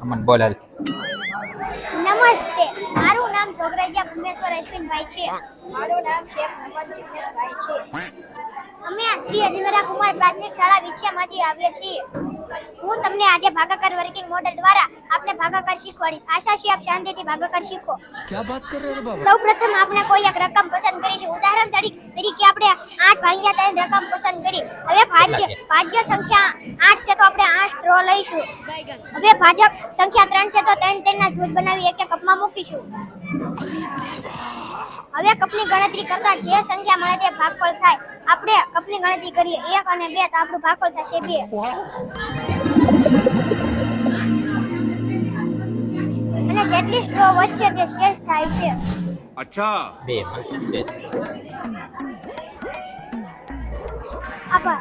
અમન બોલ હાલ. નમસ્તે, મારું નામ જોગરાજા ભૂમેશ્વર અશ્વિનભાઈ છે. મારું નામ શેખ મોહમ્મદ જિગ્નેશભાઈ છે. અમે શ્રી અજમેરા કુમાર પ્રાથમિક શાળા વિછિયામાંથી આવીએ છીએ. હું તમને આજે ભાગાકાર વર્કિંગ મોડેલ દ્વારા આપને ભાગાકાર શીખવાડીશ. આશા છે આપ શાંતિથી ભાગાકાર શીખો. क्या बात कर रहे हैं बाबा? સૌપ્રથમ આપણે કોઈ એક રકમ પસંદ કરીશું. ઉદાહરણ તરીકે આપણે 8/3 રકમ પસંદ કરી. હવે ભાજ્ય સંખ્યા 8 છે તો આપણે 8 ડ્રો લઈશું. હવે ભાજક સંખ્યા 3 છે તો 3 ના જૂથ બનાવી એક કપમાં મૂકીશું. હવે કપની ગણતરી કરતા જે સંખ્યા મળે તે ભાગફળ થાય. આપણે કપની ગણતરી કરીએ 1 અને 2 તો આપણું ભાગફળ થશે 2. અને જેટલી સ્ટ્રો વચ્ચે તે શેષ થાય છે. अच्छा 2 મળશે શેષ. આભાર.